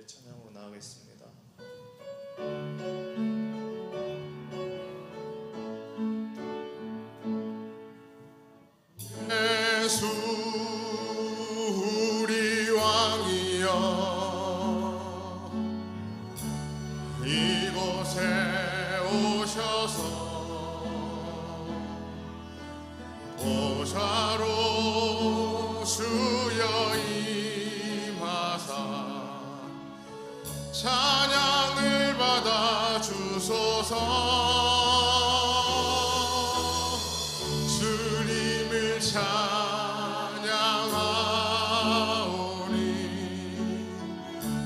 함께 찬양으로 나아가겠습니다. 예수 우리 왕이여 이곳에 오셔서 보좌로 주여 임하사 찬양을 받아 주소서. 주님을 찬양하오니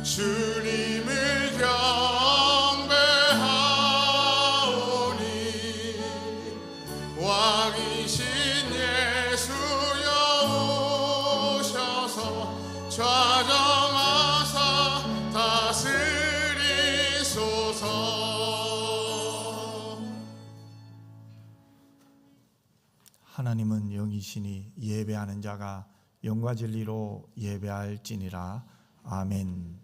주님을 경배하오니 왕이신 예수여 오셔서 좌정하사 다스리소서. 하나님은 영이시니 예배하는 자가 영과 진리로 예배할지니라. 아멘.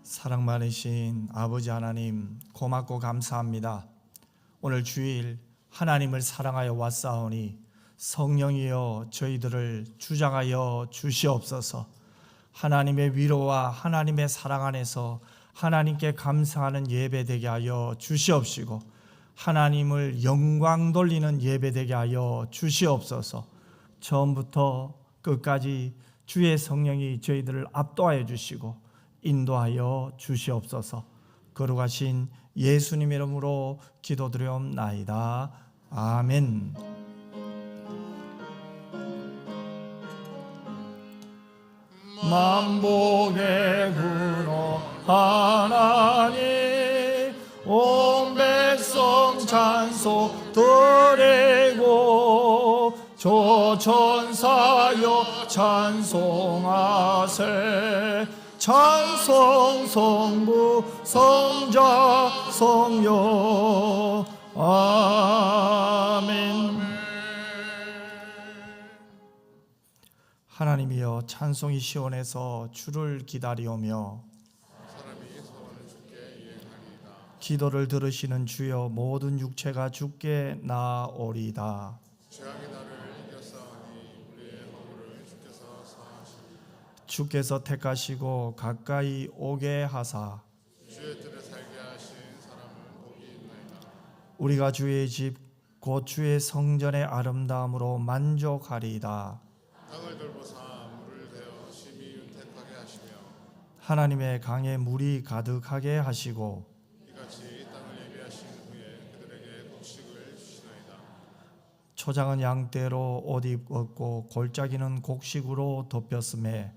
사랑 많으신 아버지 하나님, 고맙고 감사합니다. 오늘 주일 하나님을 사랑하여 왔사오니 성령이여 저희들을 주장하여 주시옵소서. 하나님의 위로와 하나님의 사랑 안에서 하나님께 감사하는 예배 되게 하여 주시옵시고 하나님을 영광 돌리는 예배 되게 하여 주시옵소서. 처음부터 끝까지 주의 성령이 저희들을 압도하여 주시고 인도하여 주시옵소서. 거룩하신 예수님 이름으로 기도드리옵나이다. 아멘. 만복의 근원 하나님 온 백성 찬송 드리고 조천사여 찬송하세. 찬송 성부 성자 성령. 아멘. 하나님이여 찬송이 시온에서 주를 기다리오며 기도를 들으시는 주여 모든 육체가 주께 나오리다. 죄악이 나를 이겼사오니 우리의 허물을 주께서 사하시니 주께서 택하시고 가까이 오게 하사 주의 뜰에 살게 하신 사람은 복이 있나이다. 우리가 주의 집 곧 주의 성전의 아름다움으로 만족하리이다. 땅을 돌보사 물을 대어 심히 윤택하게 하시며 하나님의 강에 물이 가득하게 하시고 이같이 땅을 예비하신 후에 그들에게 곡식을 주시나이다. 초장은 양떼로 옷 입었고 골짜기는 곡식으로 덮였음에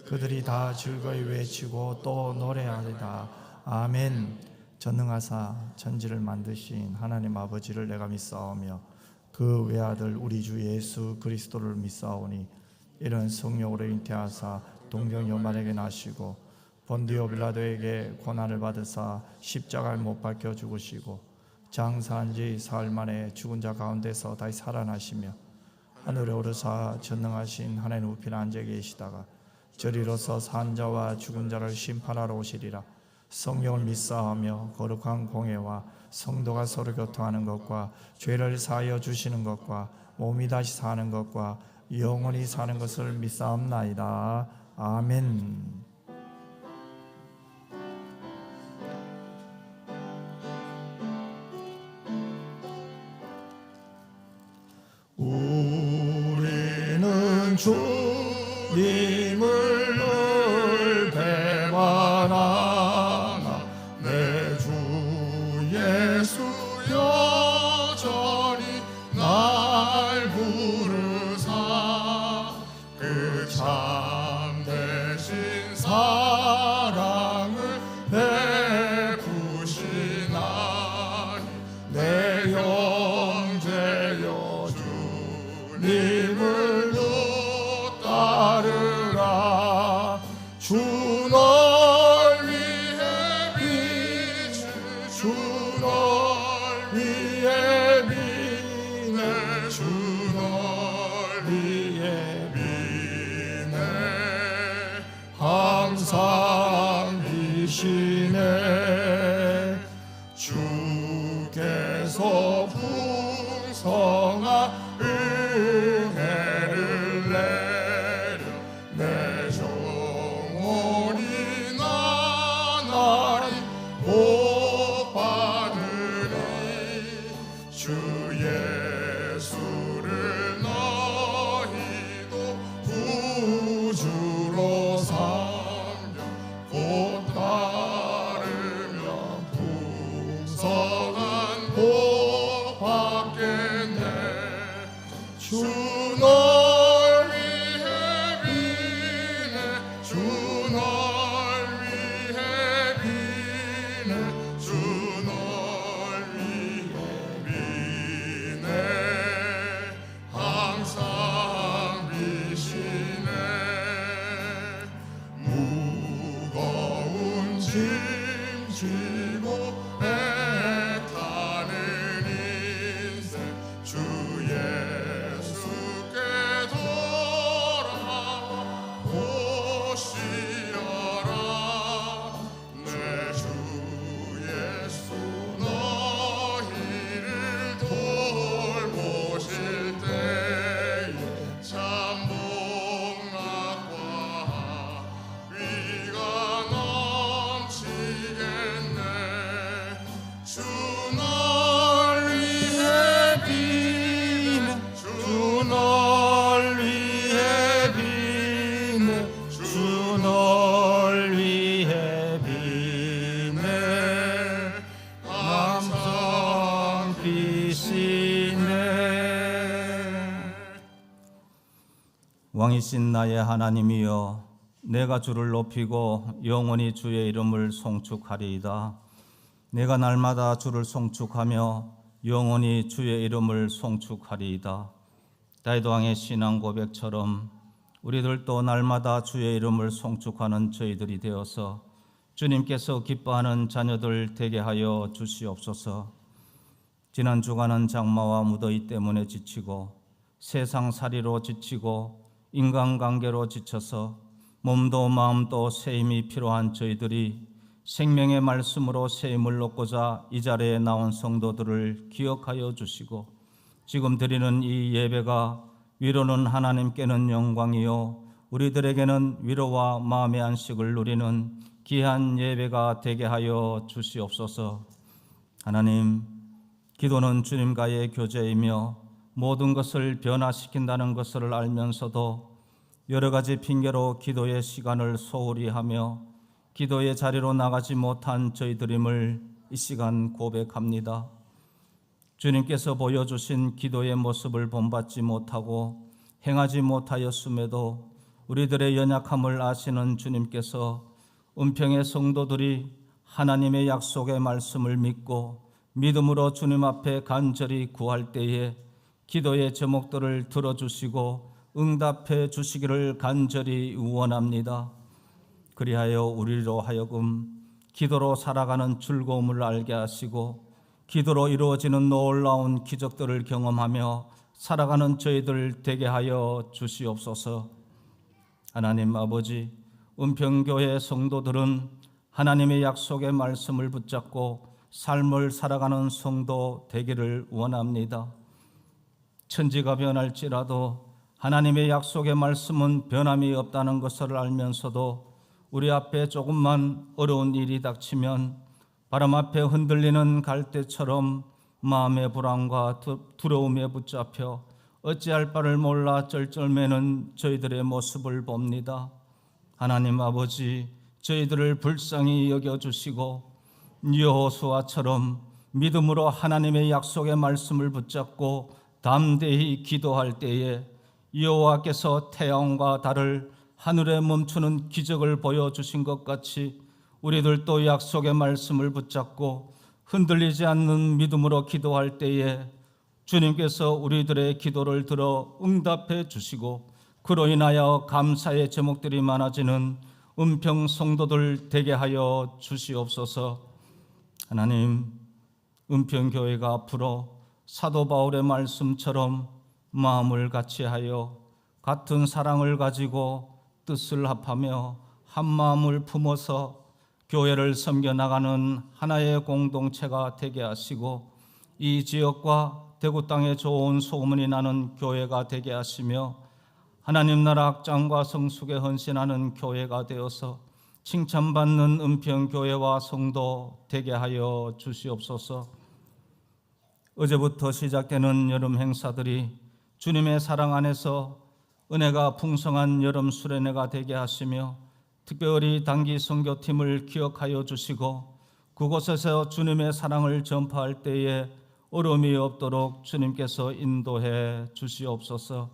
그들이 다 즐거이 외치고 또 노래하리다. 아멘. 전능하사 천지를 만드신 하나님 아버지를 내가 믿사오며 그 외아들 우리 주 예수 그리스도를 믿사오니 이런 성령으로 잉태하사 동정 여만에게 나시고 본디오 빌라도에게 고난을 받으사 십자가에 못 박혀 죽으시고 장사한 지 사흘 만에 죽은 자 가운데서 다시 살아나시며 하늘에 오르사 전능하신 하나님 우편에 앉아 계시다가 저리로서 산 자와 죽은 자를 심판하러 오시리라. 성령을 믿사하며 거룩한 공회와 성도가 서로 교통하는 것과 죄를 사하여 주시는 것과 몸이 다시 사는 것과 영원히 사는 것을 믿사옵나이다. 아멘. 우리는 주님을 늘 배반하나 내 주 예수 여전히 날 부르사 그 참 대신 사랑을 풍성한 은혜를 내려 내 영혼이 나날이 복 받으리. 주 예수를 너희도 구주로 삼겨 곧 따르며 풍성한 복 받겠네. 주 널 위해 비네. 주 널 위해 비네. 주 널 위해 비네. 항상 비시네. 무거운 짐 지고 애타는 인생 주 예수께 돌아와 오시어라. 내 주 예수 너희를 돌보실 때에 참 복락과 위가 넘치겠네. 주 널 위해 비네. 주 널 위해 비네. 주 널 위해 비네. 항상 비시네. 왕이신 나의 하나님이여, 내가 주를 높이고 영원히 주의 이름을 송축하리이다. 내가 날마다 주를 송축하며 영원히 주의 이름을 송축하리이다. 다윗 왕의 신앙 고백처럼 우리들도 날마다 주의 이름을 송축하는 저희들이 되어서 주님께서 기뻐하는 자녀들 되게 하여 주시옵소서. 지난 주간은 장마와 무더위 때문에 지치고 세상살이로 지치고 인간관계로 지쳐서 몸도 마음도 새 힘이 필요한 저희들이 생명의 말씀으로 새 힘을 얻고자 이 자리에 나온 성도들을 기억하여 주시고, 지금 드리는 이 예배가 위로는 하나님께는 영광이요 우리들에게는 위로와 마음의 안식을 누리는 귀한 예배가 되게 하여 주시옵소서. 하나님, 기도는 주님과의 교제이며 모든 것을 변화시킨다는 것을 알면서도 여러 가지 핑계로 기도의 시간을 소홀히 하며 기도의 자리로 나가지 못한 저희들임을 이 시간 고백합니다. 주님께서 보여주신 기도의 모습을 본받지 못하고 행하지 못하였음에도 우리들의 연약함을 아시는 주님께서 은평의 성도들이 하나님의 약속의 말씀을 믿고 믿음으로 주님 앞에 간절히 구할 때에 기도의 제목들을 들어주시고 응답해 주시기를 간절히 원합니다. 그리하여 우리로 하여금 기도로 살아가는 즐거움을 알게 하시고 기도로 이루어지는 놀라운 기적들을 경험하며 살아가는 저희들 되게 하여 주시옵소서. 하나님 아버지, 은평교회 성도들은 하나님의 약속의 말씀을 붙잡고 삶을 살아가는 성도 되기를 원합니다. 천지가 변할지라도 하나님의 약속의 말씀은 변함이 없다는 것을 알면서도 우리 앞에 조금만 어려운 일이 닥치면 바람 앞에 흔들리는 갈대처럼 마음의 불안과 두려움에 붙잡혀 어찌할 바를 몰라 쩔쩔매는 저희들의 모습을 봅니다. 하나님 아버지, 저희들을 불쌍히 여겨주시고 여호수아처럼 믿음으로 하나님의 약속의 말씀을 붙잡고 담대히 기도할 때에 여호와께서 태양과 달을 하늘에 멈추는 기적을 보여주신 것 같이 우리들도 약속의 말씀을 붙잡고 흔들리지 않는 믿음으로 기도할 때에 주님께서 우리들의 기도를 들어 응답해 주시고 그로 인하여 감사의 제목들이 많아지는 은평 성도들 되게 하여 주시옵소서. 하나님, 은평교회가 앞으로 사도 바울의 말씀처럼 마음을 같이하여 같은 사랑을 가지고 뜻을 합하며 한 마음을 품어서 교회를 섬겨나가는 하나의 공동체가 되게 하시고 이 지역과 대구 땅에 좋은 소문이 나는 교회가 되게 하시며 하나님 나라 확장과 성숙에 헌신하는 교회가 되어서 칭찬받는 은평교회와 성도 되게 하여 주시옵소서. 어제부터 시작되는 여름 행사들이 주님의 사랑 안에서 은혜가 풍성한 여름 수련회가 되게 하시며 특별히 단기 선교팀을 기억하여 주시고 그곳에서 주님의 사랑을 전파할 때에 어려움이 없도록 주님께서 인도해 주시옵소서.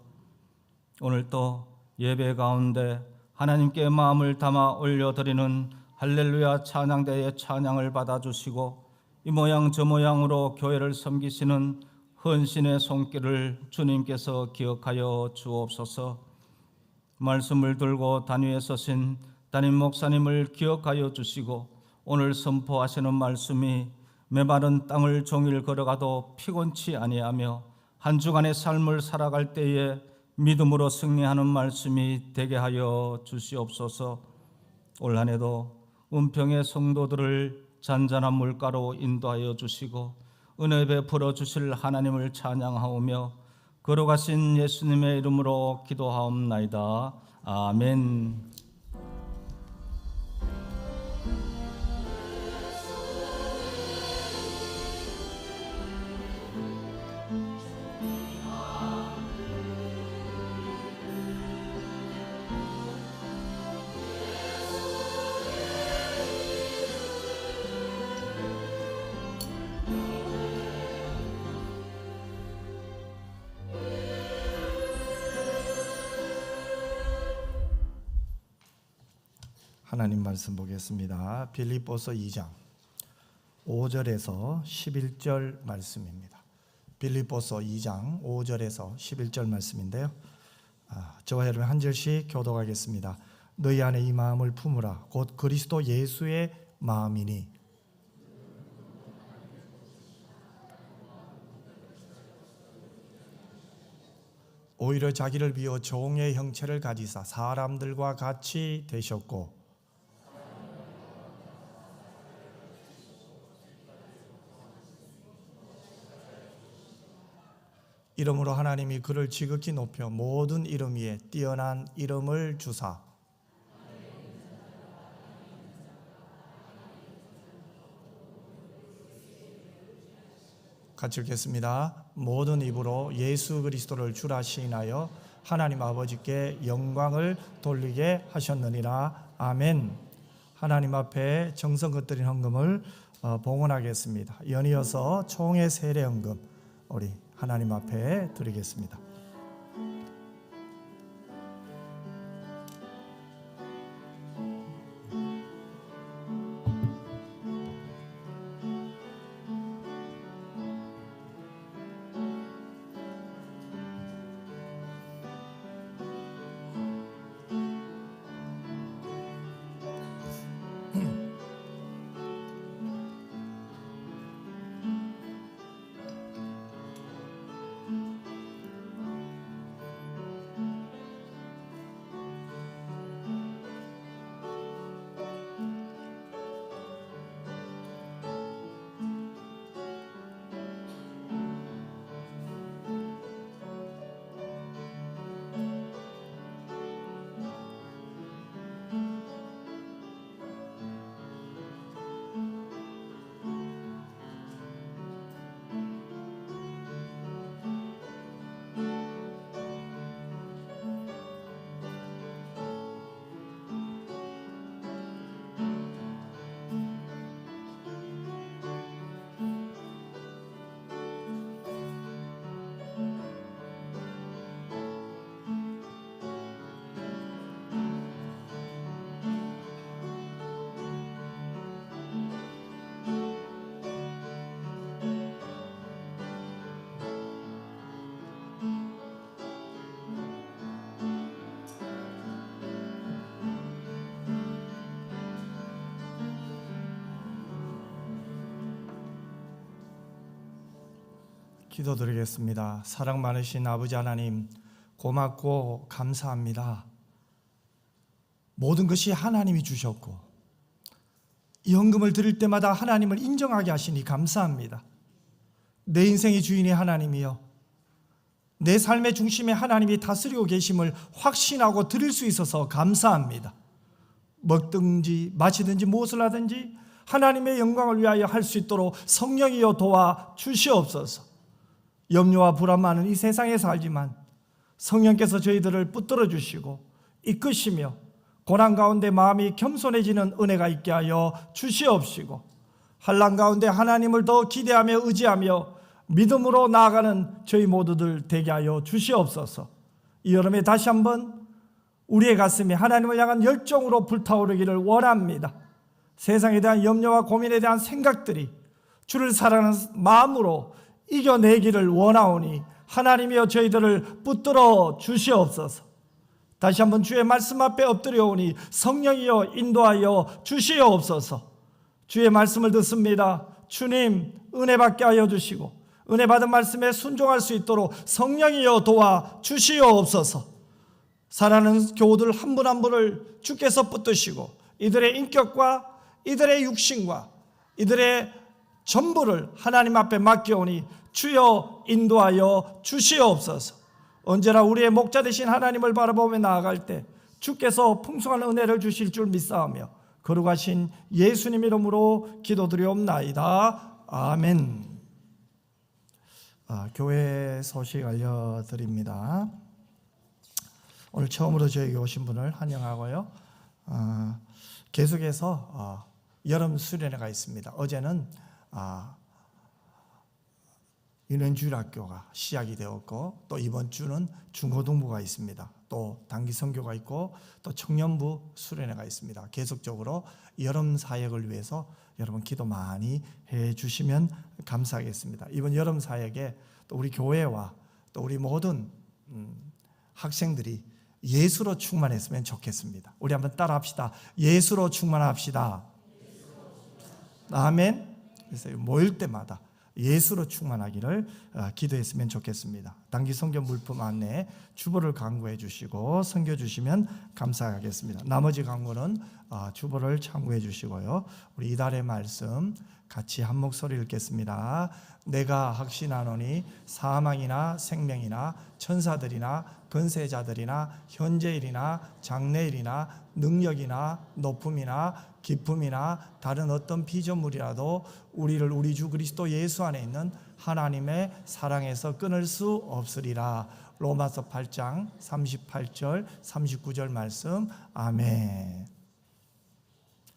오늘도 예배 가운데 하나님께 마음을 담아 올려드리는 할렐루야 찬양대의 찬양을 받아주시고 이 모양 저 모양으로 교회를 섬기시는 헌신의 손길을 주님께서 기억하여 주옵소서. 말씀을 들고 단위에 서신 담임 목사님을 기억하여 주시고 오늘 선포하시는 말씀이 메마른 땅을 종일 걸어가도 피곤치 아니하며 한 주간의 삶을 살아갈 때에 믿음으로 승리하는 말씀이 되게 하여 주시옵소서. 올 한 해도 은평의 성도들을 잔잔한 물가로 인도하여 주시고 은혜 베풀어 주실 하나님을 찬양하오며 걸어가신 예수님의 이름으로 기도하옵나이다. 아멘. 하나님 말씀 보겠습니다. 빌립보서 2장 5절에서 11절 말씀입니다. 빌립보서 2장 5절에서 11절 말씀인데요. 저와 여러분 한 절씩 교독하겠습니다. 너희 안에 이 마음을 품으라. 곧 그리스도 예수의 마음이니 오히려 자기를 비워 종의 형체를 가지사 사람들과 같이 되셨고 이름으로 하나님이 그를 지극히 높여 모든 이름 위에 뛰어난 이름을 주사 같이 읽겠습니다. 모든 입으로 예수 그리스도를 주라 시인하여 하나님 아버지께 영광을 돌리게 하셨느니라. 아멘. 하나님 앞에 정성껏 드린 헌금을 봉헌하겠습니다. 연이어서 총회 세례 헌금 우리 하나님 앞에 드리겠습니다. 기도드리겠습니다. 사랑 많으신 아버지 하나님, 고맙고 감사합니다. 모든 것이 하나님이 주셨고 이 헌금을 드릴 때마다 하나님을 인정하게 하시니 감사합니다. 내 인생의 주인이 하나님이요, 내 삶의 중심에 하나님이 다스리고 계심을 확신하고 드릴 수 있어서 감사합니다. 먹든지 마시든지 무엇을 하든지 하나님의 영광을 위하여 할 수 있도록 성령이여 도와 주시옵소서. 염려와 불안 많은 이 세상에 살지만 성령께서 저희들을 붙들어 주시고 이끄시며 고난 가운데 마음이 겸손해지는 은혜가 있게 하여 주시옵시고, 환난 가운데 하나님을 더 기대하며 의지하며 믿음으로 나아가는 저희 모두들 되게 하여 주시옵소서. 이 여름에 다시 한번 우리의 가슴이 하나님을 향한 열정으로 불타오르기를 원합니다. 세상에 대한 염려와 고민에 대한 생각들이 주를 사랑하는 마음으로 이겨내기를 원하오니 하나님이여 저희들을 붙들어 주시옵소서. 다시 한번 주의 말씀 앞에 엎드려오니 성령이여 인도하여 주시옵소서. 주의 말씀을 듣습니다. 주님 은혜 받게 하여 주시고 은혜 받은 말씀에 순종할 수 있도록 성령이여 도와 주시옵소서. 사랑하는 교우들 한 분 한 분을 주께서 붙드시고 이들의 인격과 이들의 육신과 이들의 전부를 하나님 앞에 맡겨오니 주여 인도하여 주시옵소서. 언제나 우리의 목자 되신 하나님을 바라보며 나아갈 때 주께서 풍성한 은혜를 주실 줄 믿사오며 거룩하신 예수님 이름으로 기도드리옵나이다. 아멘. 교회 소식 알려드립니다. 오늘 처음으로 저에게 오신 분을 환영하고요. 계속해서 여름 수련회가 있습니다. 어제는 유년주일학교가 시작이 되었고 또 이번 주는 중고등부가 있습니다. 또 단기 선교가 있고 또 청년부 수련회가 있습니다. 계속적으로 여름 사역을 위해서 여러분 기도 많이 해 주시면 감사하겠습니다. 이번 여름 사역에 또 우리 교회와 또 우리 모든 학생들이 예수로 충만했으면 좋겠습니다. 우리 한번 따라합시다. 예수로 충만합시다. 아멘. 그래서 모일 때마다 예수로 충만하기를 기도했으면 좋겠습니다. 단기 선교 물품 안내 주보를 강구해 주시고 선교 주시면 감사하겠습니다. 나머지 강구는 주보를 참고해 주시고요. 우리 이달의 말씀 같이 한 목소리 읽겠습니다. 내가 확신하노니 사망이나 생명이나 천사들이나 권세자들이나 현재일이나 장래일이나 능력이나 높음이나 기쁨이나 다른 어떤 피조물이라도 우리를 우리 주 그리스도 예수 안에 있는 하나님의 사랑에서 끊을 수 없으리라. 로마서 8장 38절 39절 말씀. 아멘.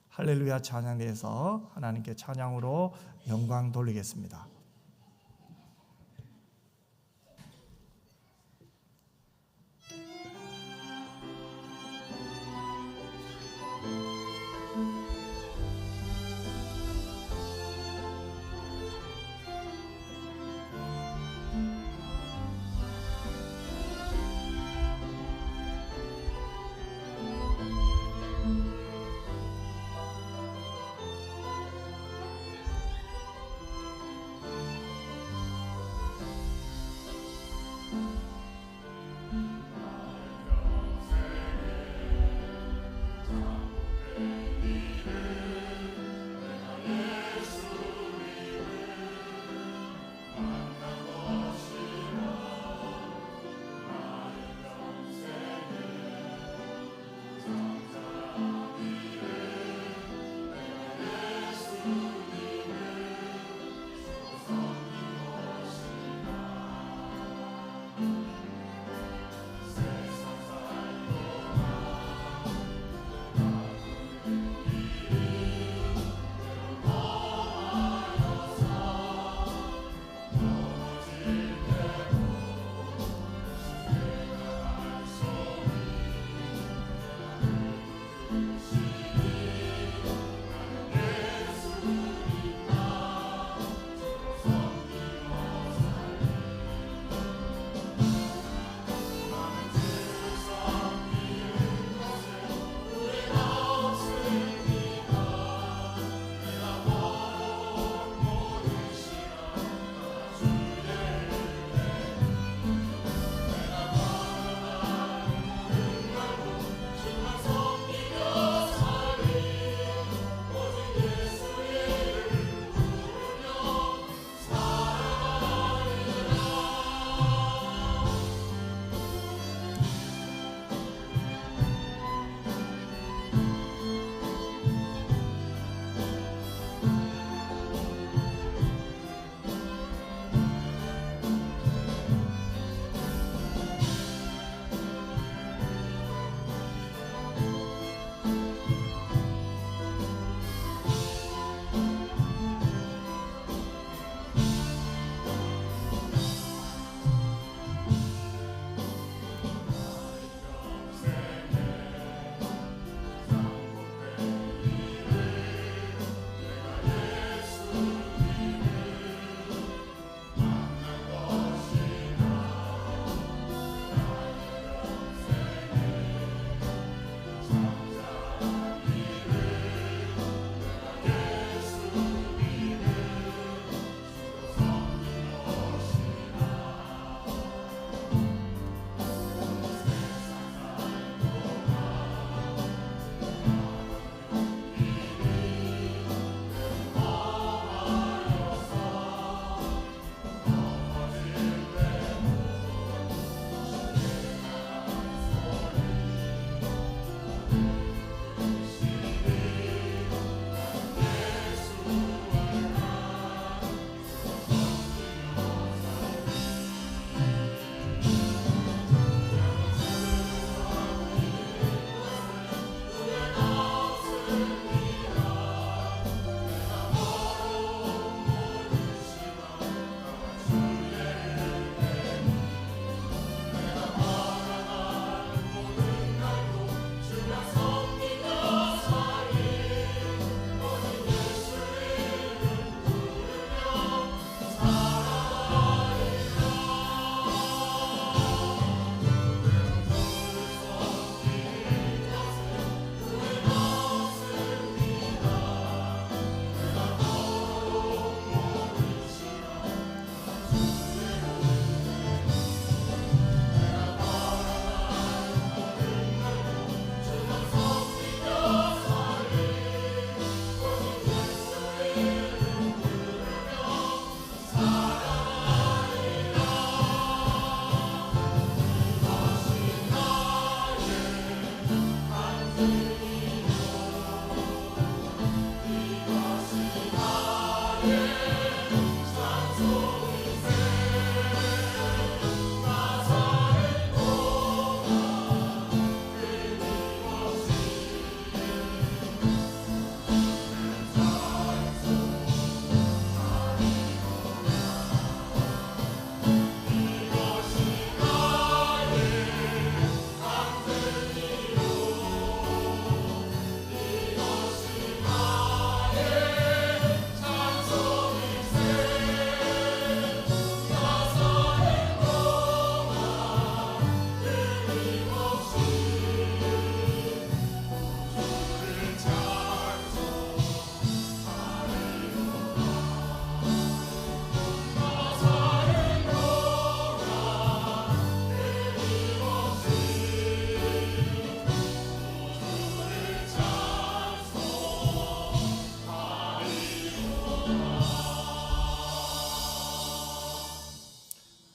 할렐루야 찬양대에서 하나님께 찬양으로 영광 돌리겠습니다.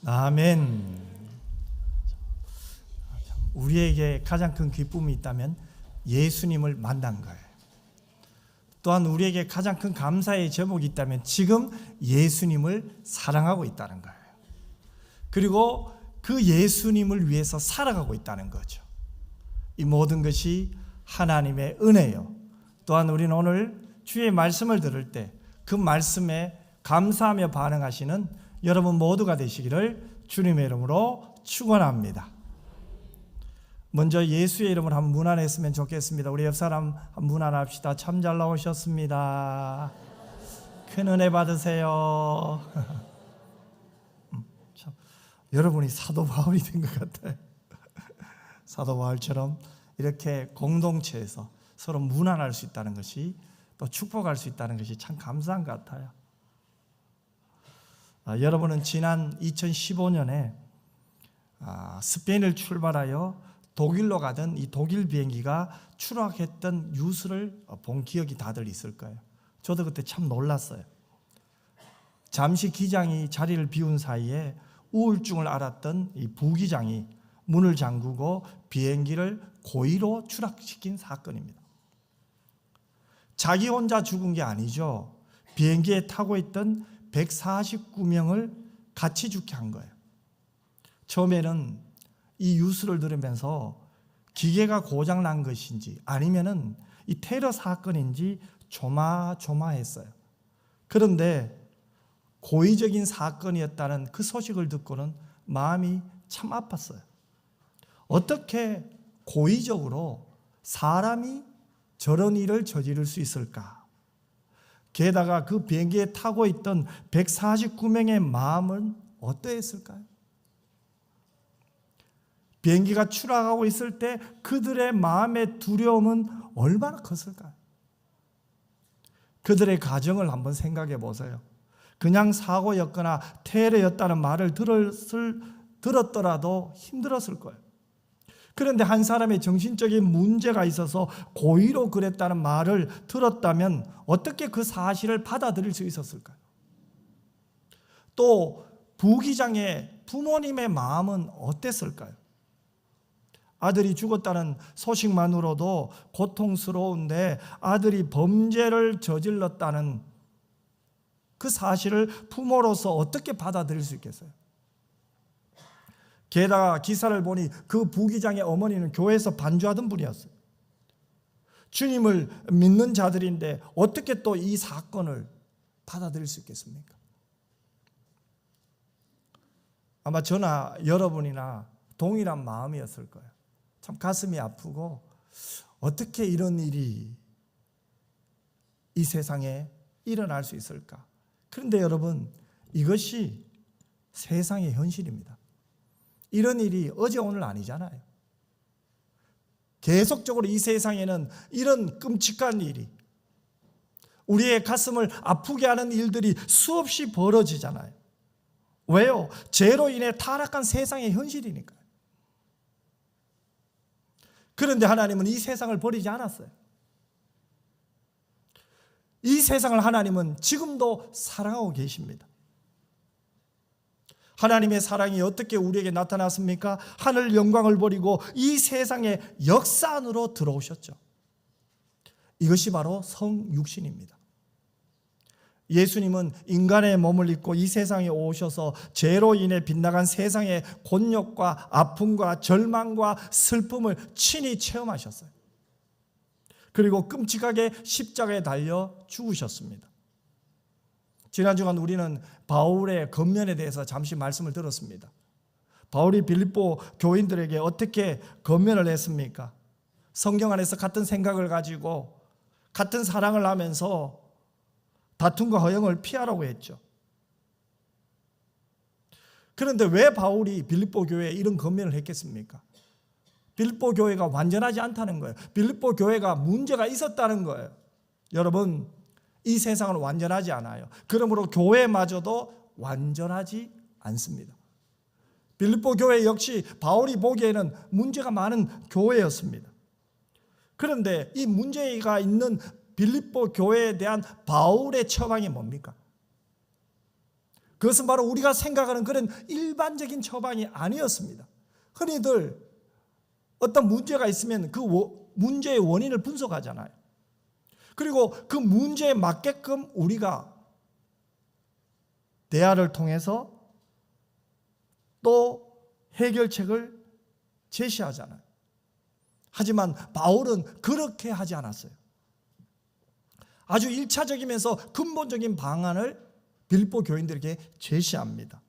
아멘. 우리에게 가장 큰 기쁨이 있다면 예수님을 만난 거예요. 또한 우리에게 가장 큰 감사의 제목이 있다면 지금 예수님을 사랑하고 있다는 거예요. 그리고 그 예수님을 위해서 살아가고 있다는 거죠. 이 모든 것이 하나님의 은혜요. 또한 우리는 오늘 주의 말씀을 들을 때 그 말씀에 감사하며 반응하시는 여러분 모두가 되시기를 주님의 이름으로 축원합니다. 먼저 예수의 이름으로 한번 문안했으면 좋겠습니다. 우리 옆 사람 한번 문안합시다. 참 잘 나오셨습니다. 큰 은혜 받으세요. 참, 여러분이 사도 바울이 된 것 같아요. 사도 바울처럼 이렇게 공동체에서 서로 문안할 수 있다는 것이, 또 축복할 수 있다는 것이 참 감사한 것 같아요. 여러분은 지난 2015년에 스페인을 출발하여 독일로 가던 이 독일 비행기가 추락했던 뉴스를 본 기억이 다들 있을 거예요. 저도 그때 참 놀랐어요. 잠시 기장이 자리를 비운 사이에 우울증을 앓았던 이 부기장이 문을 잠그고 비행기를 고의로 추락시킨 사건입니다. 자기 혼자 죽은 게 아니죠. 비행기에 타고 있던 149명을 같이 죽게 한 거예요. 처음에는 이 뉴스를 들으면서 기계가 고장 난 것인지 아니면은 이 테러 사건인지 조마조마했어요. 그런데 고의적인 사건이었다는 그 소식을 듣고는 마음이 참 아팠어요. 어떻게 고의적으로 사람이 저런 일을 저지를 수 있을까? 게다가 그 비행기에 타고 있던 149명의 마음은 어떠했을까요? 비행기가 추락하고 있을 때 그들의 마음의 두려움은 얼마나 컸을까요? 그들의 가정을 한번 생각해 보세요. 그냥 사고였거나 테러였다는 말을 들었더라도 힘들었을 거예요. 그런데 한 사람의 정신적인 문제가 있어서 고의로 그랬다는 말을 들었다면 어떻게 그 사실을 받아들일 수 있었을까요? 또 부기장의 부모님의 마음은 어땠을까요? 아들이 죽었다는 소식만으로도 고통스러운데 아들이 범죄를 저질렀다는 그 사실을 부모로서 어떻게 받아들일 수 있겠어요? 게다가 기사를 보니 그 부기장의 어머니는 교회에서 반주하던 분이었어요. 주님을 믿는 자들인데 어떻게 또 이 사건을 받아들일 수 있겠습니까? 아마 저나 여러분이나 동일한 마음이었을 거예요. 참 가슴이 아프고 어떻게 이런 일이 이 세상에 일어날 수 있을까? 그런데 여러분, 이것이 세상의 현실입니다. 이런 일이 어제 오늘 아니잖아요. 계속적으로 이 세상에는 이런 끔찍한 일이, 우리의 가슴을 아프게 하는 일들이 수없이 벌어지잖아요. 왜요? 죄로 인해 타락한 세상의 현실이니까요. 그런데 하나님은 이 세상을 버리지 않았어요. 이 세상을 하나님은 지금도 사랑하고 계십니다. 하나님의 사랑이 어떻게 우리에게 나타났습니까? 하늘 영광을 버리고 이 세상의 역사 안으로 들어오셨죠. 이것이 바로 성육신입니다. 예수님은 인간의 몸을 입고 이 세상에 오셔서 죄로 인해 빗나간 세상의 곤욕과 아픔과 절망과 슬픔을 친히 체험하셨어요. 그리고 끔찍하게 십자가에 달려 죽으셨습니다. 지난 주간 우리는 바울의 권면에 대해서 잠시 말씀을 들었습니다. 바울이 빌립보 교인들에게 어떻게 권면을 했습니까? 성경 안에서 같은 생각을 가지고 같은 사랑을 하면서 다툼과 허영을 피하라고 했죠. 그런데 왜 바울이 빌립보 교회에 이런 권면을 했겠습니까? 빌립보 교회가 완전하지 않다는 거예요. 빌립보 교회가 문제가 있었다는 거예요. 여러분, 이 세상은 완전하지 않아요. 그러므로 교회마저도 완전하지 않습니다. 빌립보 교회 역시 바울이 보기에는 문제가 많은 교회였습니다. 그런데 이 문제가 있는 빌립보 교회에 대한 바울의 처방이 뭡니까? 그것은 바로 우리가 생각하는 그런 일반적인 처방이 아니었습니다. 흔히들 어떤 문제가 있으면 그 문제의 원인을 분석하잖아요. 그리고 그 문제에 맞게끔 우리가 대화를 통해서 또 해결책을 제시하잖아요. 하지만 바울은 그렇게 하지 않았어요. 아주 1차적이면서 근본적인 방안을 빌립보 교인들에게 제시합니다.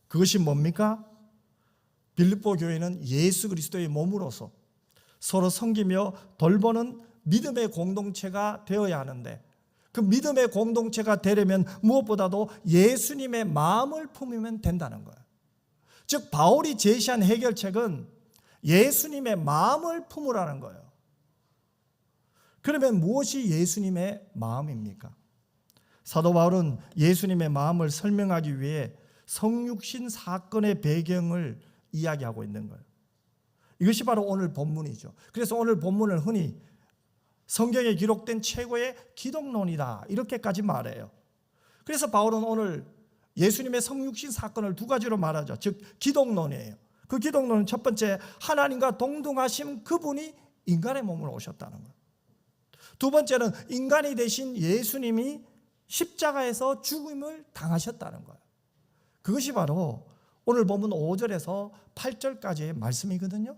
그것이 뭡니까? 빌립보 교회는 예수 그리스도의 몸으로서 서로 섬기며 돌보는 믿음의 공동체가 되어야 하는데, 그 믿음의 공동체가 되려면 무엇보다도 예수님의 마음을 품으면 된다는 거예요. 즉 바울이 제시한 해결책은 예수님의 마음을 품으라는 거예요. 그러면 무엇이 예수님의 마음입니까? 사도 바울은 예수님의 마음을 설명하기 위해 성육신 사건의 배경을 이야기하고 있는 거예요. 이것이 바로 오늘 본문이죠. 그래서 오늘 본문을 흔히 성경에 기록된 최고의 기독론이다 이렇게까지 말해요. 그래서 바울은 오늘 예수님의 성육신 사건을 두 가지로 말하죠. 즉 기독론이에요. 그 기독론은 첫 번째, 하나님과 동등하신 그분이 인간의 몸으로 오셨다는 거예요. 두 번째는 인간이 되신 예수님이 십자가에서 죽음을 당하셨다는 거예요. 그것이 바로 오늘 본문 5절에서 8절까지의 말씀이거든요.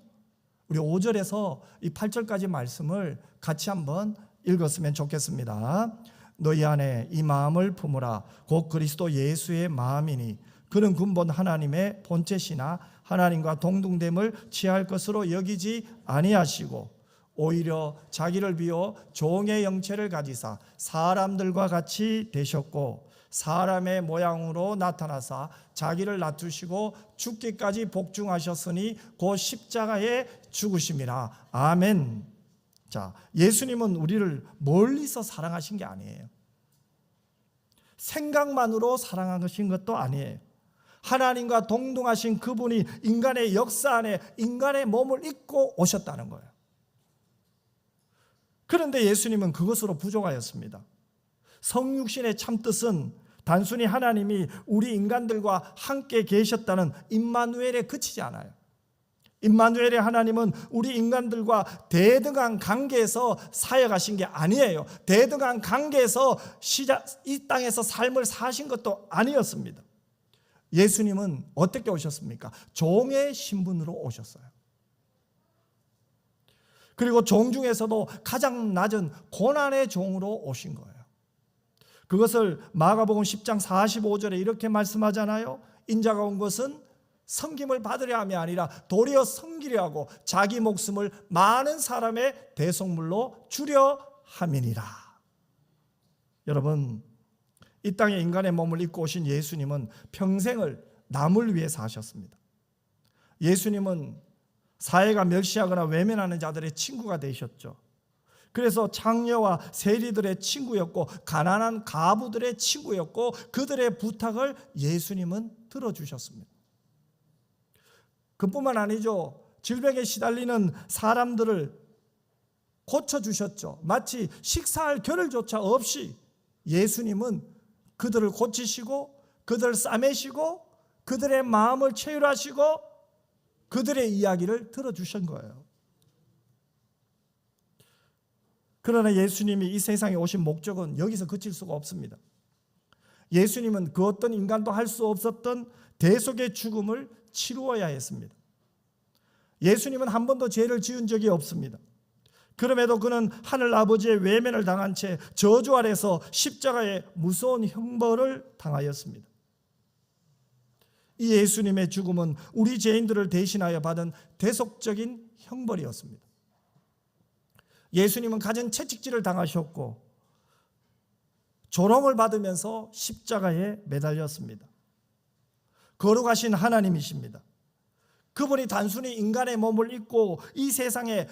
우리 5절에서 이 8절까지 말씀을 같이 한번 읽었으면 좋겠습니다. 너희 안에 이 마음을 품으라. 곧 그리스도 예수의 마음이니 그는 근본 하나님의 본체시나 하나님과 동등됨을 취할 것으로 여기지 아니하시고 오히려 자기를 비워 종의 형체를 가지사 사람들과 같이 되셨고 사람의 모양으로 나타나사 자기를 낮추시고 죽기까지 복종하셨으니 곧 십자가에 죽으심이라. 아멘. 자, 예수님은 우리를 멀리서 사랑하신 게 아니에요. 생각만으로 사랑하신 것도 아니에요. 하나님과 동등하신 그분이 인간의 역사 안에 인간의 몸을 입고 오셨다는 거예요. 그런데 예수님은 그것으로 부족하였습니다. 성육신의 참뜻은 단순히 하나님이 우리 인간들과 함께 계셨다는 임마누엘에 그치지 않아요. 임마누엘의 하나님은 우리 인간들과 대등한 관계에서 사역하신 게 아니에요. 대등한 관계에서 이 땅에서 삶을 사신 것도 아니었습니다. 예수님은 어떻게 오셨습니까? 종의 신분으로 오셨어요. 그리고 종 중에서도 가장 낮은 고난의 종으로 오신 거예요. 그것을 마가복음 10장 45절에 이렇게 말씀하잖아요. 인자가 온 것은 섬김을 받으려 함이 아니라 도리어 섬기려 하고 자기 목숨을 많은 사람의 대속물로 주려 함이니라. 여러분, 이 땅에 인간의 몸을 입고 오신 예수님은 평생을 남을 위해 사셨습니다. 예수님은 사회가 멸시하거나 외면하는 자들의 친구가 되셨죠. 그래서 창녀와 세리들의 친구였고 가난한 가부들의 친구였고 그들의 부탁을 예수님은 들어주셨습니다. 그뿐만 아니죠. 질병에 시달리는 사람들을 고쳐주셨죠. 마치 식사할 겨를조차 없이 예수님은 그들을 고치시고 그들을 싸매시고 그들의 마음을 체휼하시고 그들의 이야기를 들어주신 거예요. 그러나 예수님이 이 세상에 오신 목적은 여기서 그칠 수가 없습니다. 예수님은 그 어떤 인간도 할 수 없었던 대속의 죽음을 치루어야 했습니다. 예수님은 한 번도 죄를 지은 적이 없습니다. 그럼에도 그는 하늘 아버지의 외면을 당한 채 저주 아래서 십자가의 무서운 형벌을 당하였습니다. 이 예수님의 죽음은 우리 죄인들을 대신하여 받은 대속적인 형벌이었습니다. 예수님은 갖은 채찍질을 당하셨고 조롱을 받으면서 십자가에 매달렸습니다. 거룩하신 하나님이십니다. 그분이 단순히 인간의 몸을 입고 이 세상에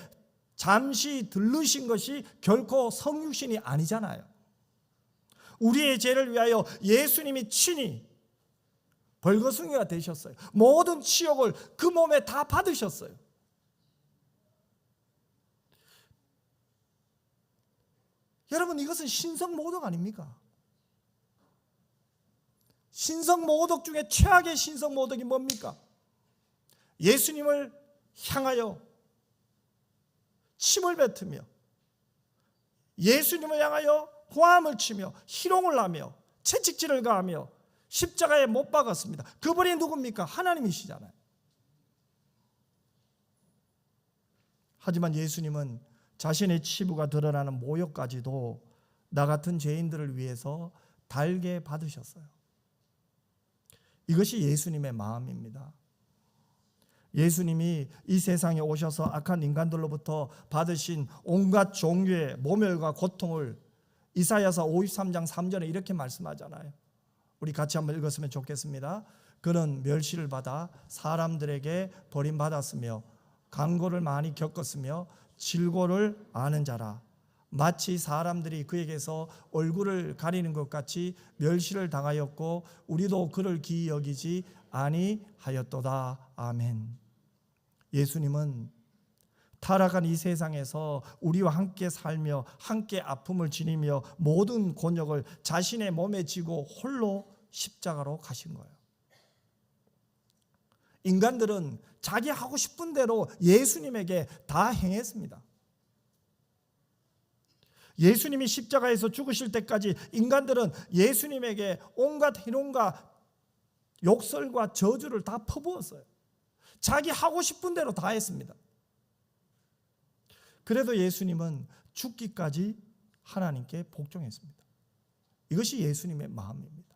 잠시 들르신 것이 결코 성육신이 아니잖아요. 우리의 죄를 위하여 예수님이 친히 벌거숭이가 되셨어요. 모든 치욕을 그 몸에 다 받으셨어요. 여러분, 이것은 신성모독 아닙니까? 신성모독 중에 최악의 신성모독이 뭡니까? 예수님을 향하여 침을 뱉으며 예수님을 향하여 호함을 치며 희롱을 하며 채찍질을 가하며 십자가에 못 박았습니다. 그분이 누굽니까? 하나님이시잖아요. 하지만 예수님은 자신의 치부가 드러나는 모욕까지도 나 같은 죄인들을 위해서 달게 받으셨어요. 이것이 예수님의 마음입니다. 예수님이 이 세상에 오셔서 악한 인간들로부터 받으신 온갖 종류의 모멸과 고통을 이사야서 53장 3절에 이렇게 말씀하잖아요. 우리 같이 한번 읽었으면 좋겠습니다. 그는 멸시를 받아 사람들에게 버림받았으며 강고를 많이 겪었으며 질고를 아는 자라. 마치 사람들이 그에게서 얼굴을 가리는 것 같이 멸시를 당하였고 우리도 그를 기이 여기지 아니하였도다. 아멘. 예수님은 타락한 이 세상에서 우리와 함께 살며 함께 아픔을 지니며 모든 곤욕을 자신의 몸에 지고 홀로 십자가로 가신 거예요. 인간들은 자기 하고 싶은 대로 예수님에게 다 행했습니다. 예수님이 십자가에서 죽으실 때까지 인간들은 예수님에게 온갖 희롱과 욕설과 저주를 다 퍼부었어요. 자기 하고 싶은 대로 다 했습니다. 그래도 예수님은 죽기까지 하나님께 복종했습니다. 이것이 예수님의 마음입니다.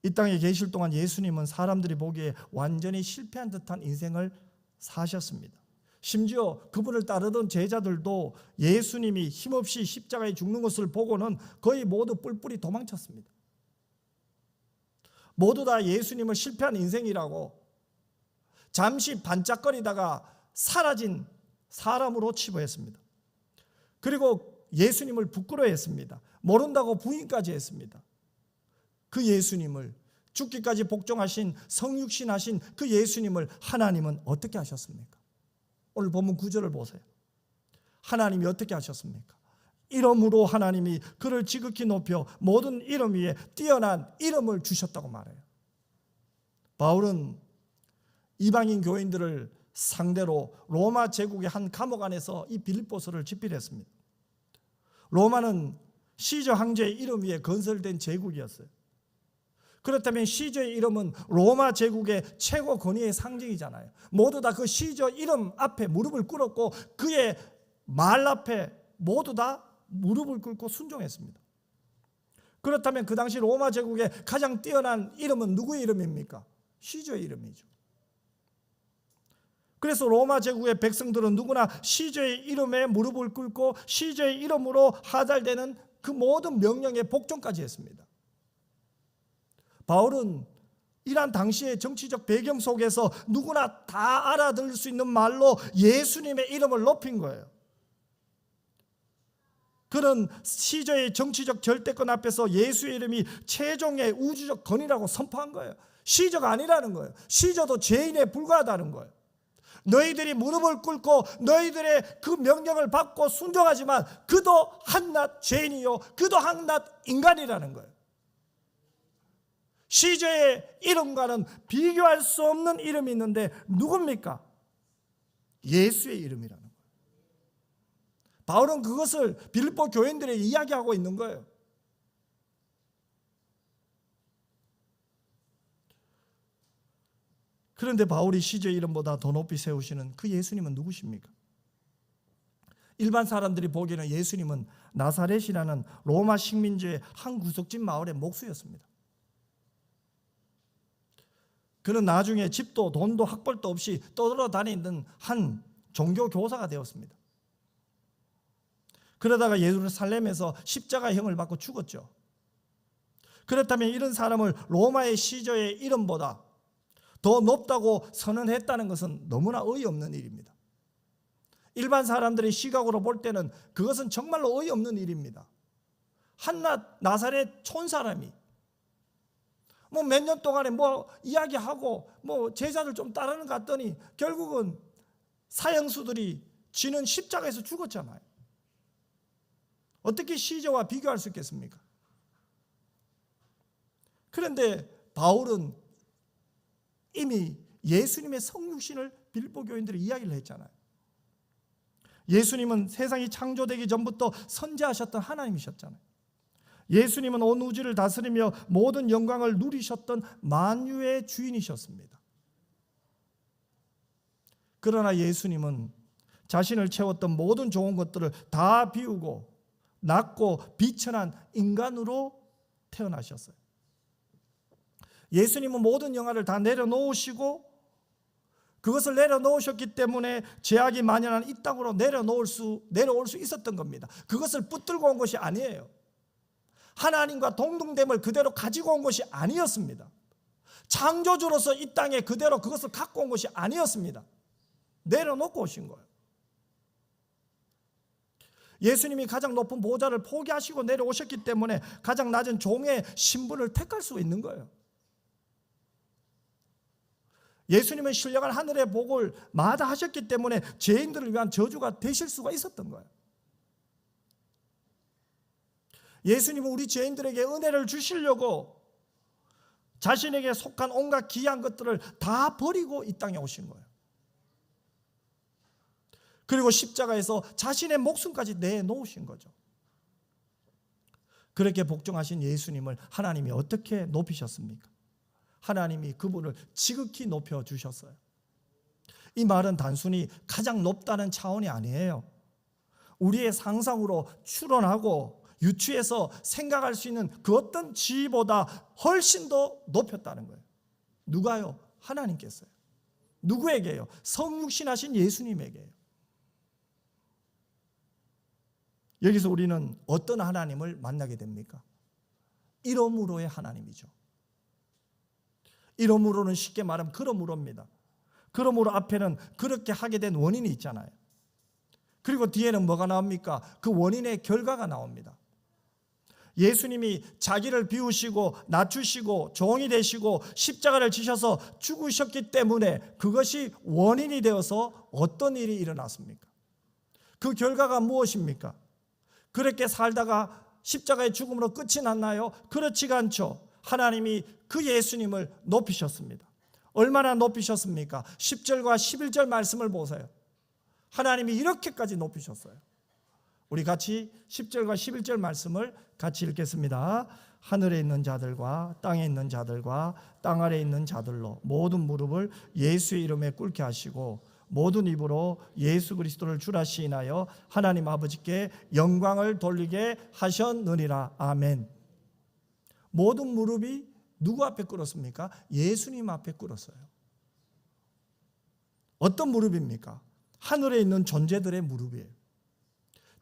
이 땅에 계실 동안 예수님은 사람들이 보기에 완전히 실패한 듯한 인생을 사셨습니다. 심지어 그분을 따르던 제자들도 예수님이 힘없이 십자가에 죽는 것을 보고는 거의 모두 뿔뿔이 도망쳤습니다. 모두 다 예수님을 실패한 인생이라고 잠시 반짝거리다가 사라진 사람으로 치부했습니다. 그리고 예수님을 부끄러워했습니다. 모른다고 부인까지 했습니다. 그 예수님을, 죽기까지 복종하신 성육신하신 그 예수님을 하나님은 어떻게 하셨습니까? 오늘 본문 9절을 보세요. 하나님이 어떻게 하셨습니까? 이름으로 하나님이 그를 지극히 높여 모든 이름 위에 뛰어난 이름을 주셨다고 말해요. 바울은 이방인 교인들을 상대로 로마 제국의 한 감옥 안에서 이 빌립보서를 집필했습니다. 로마는 시저 황제의 이름 위에 건설된 제국이었어요. 그렇다면 시저의 이름은 로마 제국의 최고 권위의 상징이잖아요. 모두 다 그 시저 이름 앞에 무릎을 꿇었고 그의 말 앞에 모두 다 무릎을 꿇고 순종했습니다. 그렇다면 그 당시 로마 제국의 가장 뛰어난 이름은 누구의 이름입니까? 시저의 이름이죠. 그래서 로마 제국의 백성들은 누구나 시저의 이름에 무릎을 꿇고 시저의 이름으로 하달되는 그 모든 명령에 복종까지 했습니다. 바울은 이란 당시의 정치적 배경 속에서 누구나 다 알아들을 수 있는 말로 예수님의 이름을 높인 거예요. 그는 시저의 정치적 절대권 앞에서 예수의 이름이 최종의 우주적 권위라고 선포한 거예요. 시저가 아니라는 거예요. 시저도 죄인에 불과하다는 거예요. 너희들이 무릎을 꿇고 너희들의 그 명령을 받고 순종하지만 그도 한낱 죄인이요 그도 한낱 인간이라는 거예요. 시저의 이름과는 비교할 수 없는 이름이 있는데 누굽니까? 예수의 이름이라는 거예요. 바울은 그것을 빌립보 교인들에게 이야기하고 있는 거예요. 그런데 바울이 시저의 이름보다 더 높이 세우시는 그 예수님은 누구십니까? 일반 사람들이 보기에는 예수님은 나사렛이라는 로마 식민지의 한 구석진 마을의 목수였습니다. 그는 나중에 집도 돈도 학벌도 없이 떠돌아다니는 한 종교 교사가 되었습니다. 그러다가 예루살렘에서 십자가형을 받고 죽었죠. 그렇다면 이런 사람을 로마의 시저의 이름보다 더 높다고 선언했다는 것은 너무나 어이없는 일입니다. 일반 사람들의 시각으로 볼 때는 그것은 정말로 어이없는 일입니다. 한낱 나사렛 촌사람이 몇 년 동안에 이야기하고 제자들 좀 따르는 것 같더니 결국은 사형수들이 지는 십자가에서 죽었잖아요. 어떻게 시저와 비교할 수 있겠습니까? 그런데 바울은 이미 예수님의 성육신을 빌보 교인들이 이야기를 했잖아요. 예수님은 세상이 창조되기 전부터 선지하셨던 하나님이셨잖아요. 예수님은 온 우주를 다스리며 모든 영광을 누리셨던 만유의 주인이셨습니다. 그러나 예수님은 자신을 채웠던 모든 좋은 것들을 다 비우고 낮고 비천한 인간으로 태어나셨어요. 예수님은 모든 영화를 다 내려놓으시고 그것을 내려놓으셨기 때문에 죄악이 만연한 이 땅으로 내려올 수 있었던 겁니다. 그것을 붙들고 온 것이 아니에요. 하나님과 동등됨을 그대로 가지고 온 것이 아니었습니다. 창조주로서 이 땅에 그대로 그것을 갖고 온 것이 아니었습니다. 내려놓고 오신 거예요. 예수님이 가장 높은 보좌를 포기하시고 내려오셨기 때문에 가장 낮은 종의 신분을 택할 수 있는 거예요. 예수님은 신령한 하늘의 복을 마다하셨기 때문에 죄인들을 위한 저주가 되실 수가 있었던 거예요. 예수님은 우리 죄인들에게 은혜를 주시려고 자신에게 속한 온갖 귀한 것들을 다 버리고 이 땅에 오신 거예요. 그리고 십자가에서 자신의 목숨까지 내놓으신 거죠. 그렇게 복종하신 예수님을 하나님이 어떻게 높이셨습니까? 하나님이 그분을 지극히 높여주셨어요. 이 말은 단순히 가장 높다는 차원이 아니에요. 우리의 상상으로 추론하고 유추해서 생각할 수 있는 그 어떤 지위보다 훨씬 더 높였다는 거예요. 누가요? 하나님께서요. 누구에게요? 성육신하신 예수님에게요. 여기서 우리는 어떤 하나님을 만나게 됩니까? 이러므로의 하나님이죠. 이러므로는 쉽게 말하면 그러므로입니다. 그러므로 앞에는 그렇게 하게 된 원인이 있잖아요. 그리고 뒤에는 뭐가 나옵니까? 그 원인의 결과가 나옵니다. 예수님이 자기를 비우시고 낮추시고 종이 되시고 십자가를 지셔서 죽으셨기 때문에 그것이 원인이 되어서 어떤 일이 일어났습니까? 그 결과가 무엇입니까? 그렇게 살다가 십자가의 죽음으로 끝이 났나요? 그렇지가 않죠. 하나님이 그 예수님을 높이셨습니다. 얼마나 높이셨습니까? 10절과 11절 말씀을 보세요. 하나님이 이렇게까지 높이셨어요. 우리 같이 10절과 11절 말씀을 같이 읽겠습니다. 하늘에 있는 자들과 땅에 있는 자들과 땅 아래에 있는 자들로 모든 무릎을 예수의 이름에 꿇게 하시고 모든 입으로 예수 그리스도를 주라 시인하여 하나님 아버지께 영광을 돌리게 하셨느니라. 아멘. 모든 무릎이 누구 앞에 꿇었습니까? 예수님 앞에 꿇었어요. 어떤 무릎입니까? 하늘에 있는 존재들의 무릎이에요.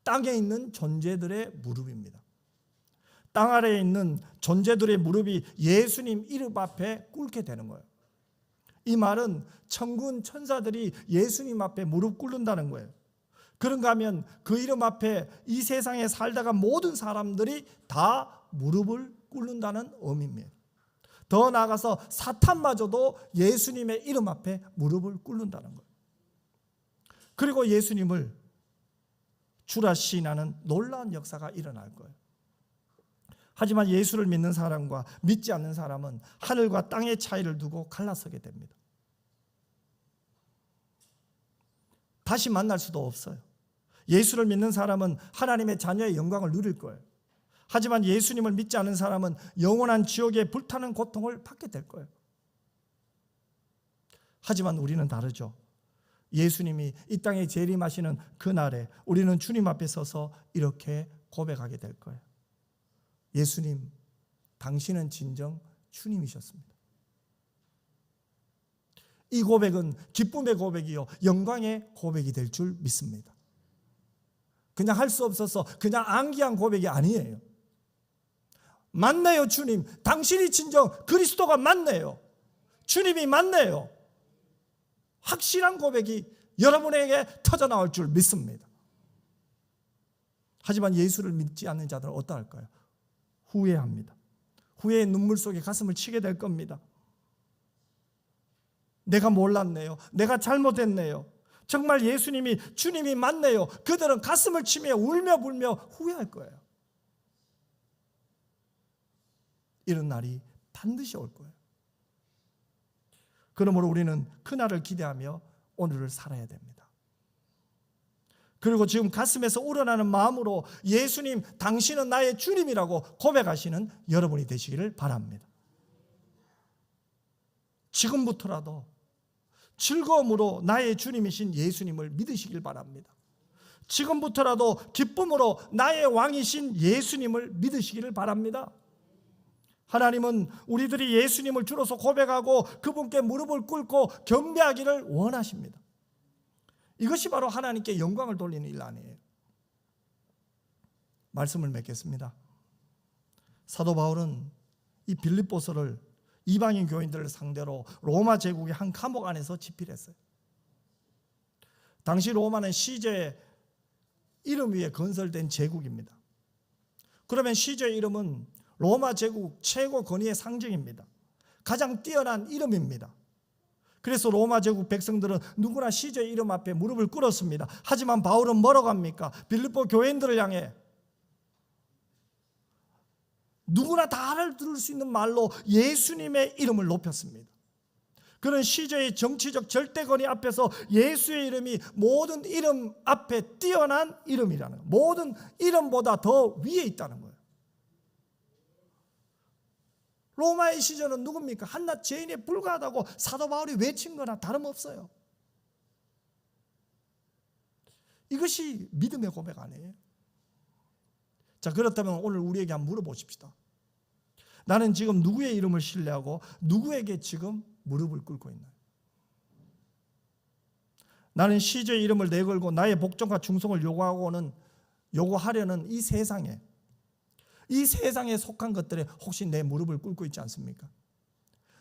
땅에 있는 존재들의 무릎입니다. 땅 아래에 있는 존재들의 무릎이 예수님 이름 앞에 꿇게 되는 거예요. 이 말은 천군 천사들이 예수님 앞에 무릎 꿇는다는 거예요. 그런가 하면 그 이름 앞에 이 세상에 살다가 모든 사람들이 다 무릎을 꿇는다는 의미입니다. 더 나아가서 사탄마저도 예수님의 이름 앞에 무릎을 꿇는다는 거예요. 그리고 예수님을 주라 시인하는 놀라운 역사가 일어날 거예요. 하지만 예수를 믿는 사람과 믿지 않는 사람은 하늘과 땅의 차이를 두고 갈라서게 됩니다. 다시 만날 수도 없어요. 예수를 믿는 사람은 하나님의 자녀의 영광을 누릴 거예요. 하지만 예수님을 믿지 않은 사람은 영원한 지옥에 불타는 고통을 받게 될 거예요. 하지만 우리는 다르죠. 예수님이 이 땅에 재림하시는 그날에 우리는 주님 앞에 서서 이렇게 고백하게 될 거예요. 예수님, 당신은 진정 주님이셨습니다. 이 고백은 기쁨의 고백이요 영광의 고백이 될 줄 믿습니다. 그냥 할 수 없어서 그냥 암기한 고백이 아니에요. 맞네요, 주님. 당신이 진정 그리스도가 맞네요. 주님이 맞네요. 확실한 고백이 여러분에게 터져나올 줄 믿습니다. 하지만 예수를 믿지 않는 자들은 어떠할까요? 후회합니다. 후회의 눈물 속에 가슴을 치게 될 겁니다. 내가 몰랐네요. 내가 잘못했네요. 정말 예수님이 주님이 맞네요. 그들은 가슴을 치며 울며 불며 후회할 거예요. 이런 날이 반드시 올 거예요. 그러므로 우리는 그날을 기대하며 오늘을 살아야 됩니다. 그리고 지금 가슴에서 우러나는 마음으로 예수님, 당신은 나의 주님이라고 고백하시는 여러분이 되시기를 바랍니다. 지금부터라도 즐거움으로 나의 주님이신 예수님을 믿으시길 바랍니다. 지금부터라도 기쁨으로 나의 왕이신 예수님을 믿으시기를 바랍니다. 하나님은 우리들이 예수님을 주로서 고백하고 그분께 무릎을 꿇고 경배하기를 원하십니다. 이것이 바로 하나님께 영광을 돌리는 일 아니에요. 말씀을 맺겠습니다. 사도 바울은 이 빌립보서를 이방인 교인들을 상대로 로마 제국의 한 감옥 안에서 집필했어요. 당시 로마는 시제의 이름 위에 건설된 제국입니다. 그러면 시제의 이름은 로마 제국 최고 권위의 상징입니다. 가장 뛰어난 이름입니다. 그래서 로마 제국 백성들은 누구나 시제의 이름 앞에 무릎을 꿇었습니다. 하지만 바울은 뭐라고 합니까? 빌립보 교인들을 향해 누구나 다 알아들을 수 있는 말로 예수님의 이름을 높였습니다. 그런 시제의 정치적 절대권위 앞에서 예수의 이름이 모든 이름 앞에 뛰어난 이름이라는 거예요. 모든 이름보다 더 위에 있다는 거예요. 로마의 시절은 누굽니까? 한낱 죄인에 불과하다고 사도 바울이 외친 거나 다름없어요. 이것이 믿음의 고백 아니에요? 자, 그렇다면 오늘 우리에게 한번 물어보십시다. 나는 지금 누구의 이름을 신뢰하고 누구에게 지금 무릎을 꿇고 있나요? 나는 시제의 이름을 내걸고 나의 복종과 충성을 요구하려는 이 세상에 속한 것들에 혹시 내 무릎을 꿇고 있지 않습니까?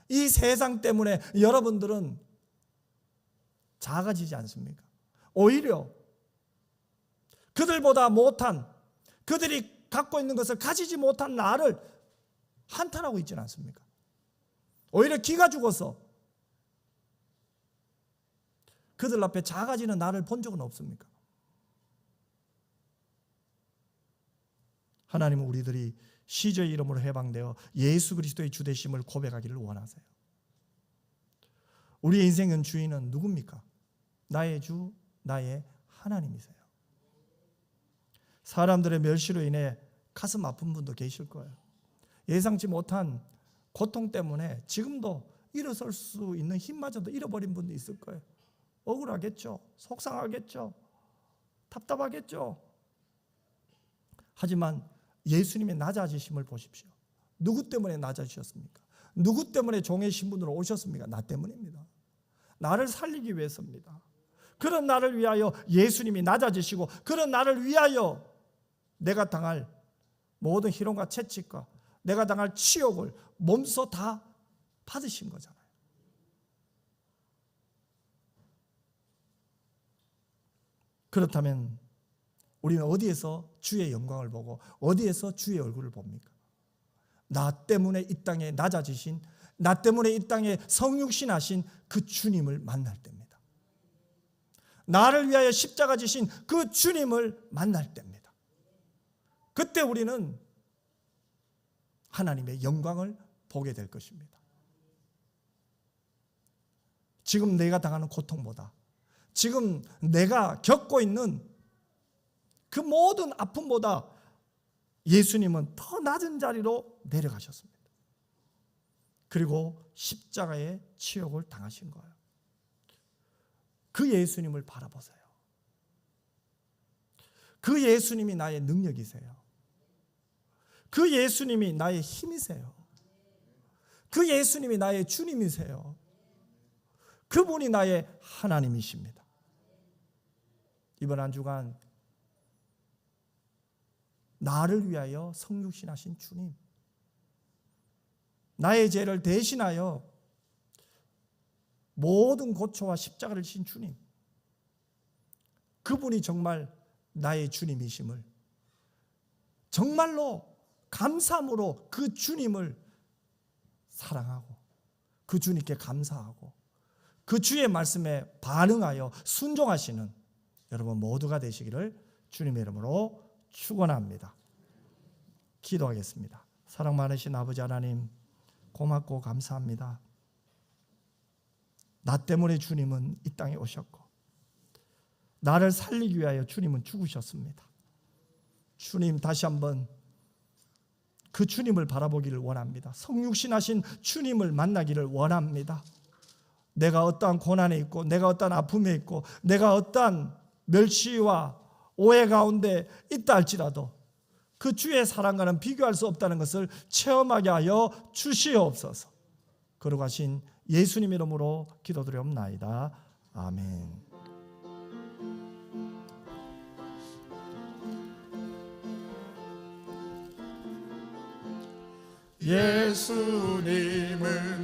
이 세상 때문에 여러분들은 작아지지 않습니까? 오히려 그들보다 못한, 그들이 갖고 있는 것을 가지지 못한 나를 한탄하고 있지는 않습니까? 오히려 기가 죽어서 그들 앞에 작아지는 나를 본 적은 없습니까? 하나님은 우리들이 시제의 이름으로 해방되어 예수 그리스도의 주되심을 고백하기를 원하세요. 우리의 인생의 주인은 누굽니까? 나의 주, 나의 하나님이세요. 사람들의 멸시로 인해 가슴 아픈 분도 계실 거예요. 예상치 못한 고통 때문에 지금도 일어설 수 있는 힘마저도 잃어버린 분도 있을 거예요. 억울하겠죠. 속상하겠죠. 답답하겠죠. 하지만 예수님의 낮아지심을 보십시오. 누구 때문에 낮아지셨습니까? 누구 때문에 종의 신분으로 오셨습니까? 나 때문입니다. 나를 살리기 위해서입니다. 그런 나를 위하여 예수님이 낮아지시고, 그런 나를 위하여 내가 당할 모든 희롱과 채찍과 내가 당할 치욕을 몸소 다 받으신 거잖아요. 그렇다면 우리는 어디에서 주의 영광을 보고 어디에서 주의 얼굴을 봅니까? 나 때문에 이 땅에 낮아지신, 나 때문에 이 땅에 성육신하신 그 주님을 만날 때입니다. 나를 위하여 십자가 지신 그 주님을 만날 때입니다. 그때 우리는 하나님의 영광을 보게 될 것입니다. 지금 내가 당하는 고통보다, 지금 내가 겪고 있는 그 모든 아픔보다 예수님은 더 낮은 자리로 내려가셨습니다. 그리고 십자가의 치욕을 당하신 거예요. 그 예수님을 바라보세요. 그 예수님이 나의 능력이세요. 그 예수님이 나의 힘이세요. 그 예수님이 나의 주님이세요. 그분이 나의 하나님이십니다. 이번 한 주간 나를 위하여 성육신하신 주님, 나의 죄를 대신하여 모든 고초와 십자가를 지신 주님, 그분이 정말 나의 주님이심을 정말로 감사함으로 그 주님을 사랑하고 그 주님께 감사하고 그 주의 말씀에 반응하여 순종하시는 여러분 모두가 되시기를 주님의 이름으로 축원합니다. 기도하겠습니다. 사랑 많으신 아버지 하나님, 고맙고 감사합니다. 나 때문에 주님은 이 땅에 오셨고 나를 살리기 위하여 주님은 죽으셨습니다. 주님 다시 한번 그 주님을 바라보기를 원합니다. 성육신하신 주님을 만나기를 원합니다. 내가 어떠한 고난에 있고 내가 어떠한 아픔에 있고 내가 어떠한 멸시와 오해 가운데 있다 할지라도 그 주의 사랑과는 비교할 수 없다는 것을 체험하게 하여 주시옵소서. 거룩하신 예수님 이름으로 기도드리옵나이다. 아멘. 예수님은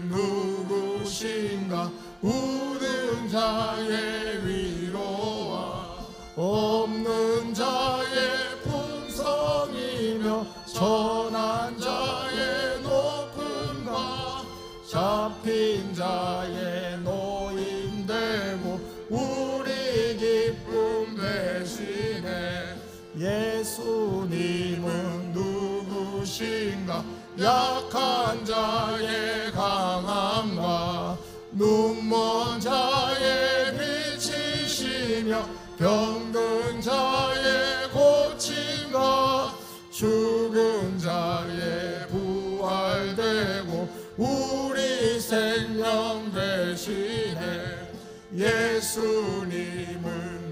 누구신가? 웃는 자의 위로와 없는 자의 풍성이며 전한 자의 높음과 잡힌 자의 노임되고 우리 기쁨 되시네. 예수님은 누구신가? 약한 자의 강함과 눈먼 자의 빛이시며 병든 자의 고침과 죽은 자의 부활되고 우리 생명 되시네. 예수님은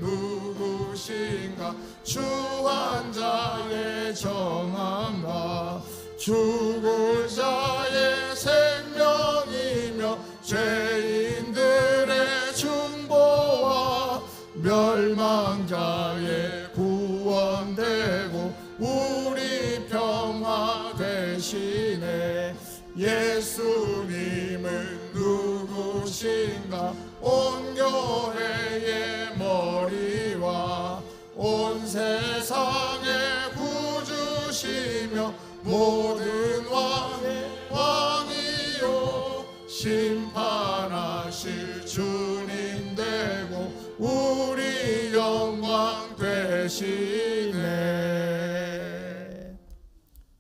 누구신가? 주한 자의 정함과 죽을 자의 생명이며 죄인들의 중보와 멸망자의 구원되고 우리 평화 되시네. 예수님은 누구신가? 온 교회의 머리와 온 세상의 구주시며 모든 왕의 왕이요 심판하실 주님 되고 우리 영광 되시네.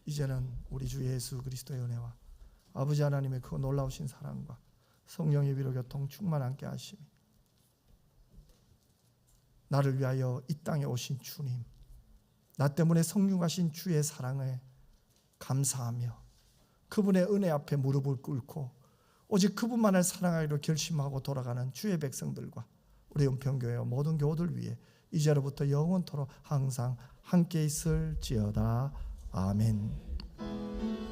이제는 우리 주 예수 그리스도의 은혜와 아버지 하나님의 그 놀라우신 사랑과 성령의 위로 교통 충만 함께 하시며 나를 위하여 이 땅에 오신 주님, 나 때문에 성육하신 주의 사랑에 감사하며 그분의 은혜 앞에 무릎을 꿇고 오직 그분만을 사랑하기로 결심하고 돌아가는 주의 백성들과 우리 은평교회와 모든 교우들 위해 이제로부터 영원토록 항상 함께 있을지어다. 아멘.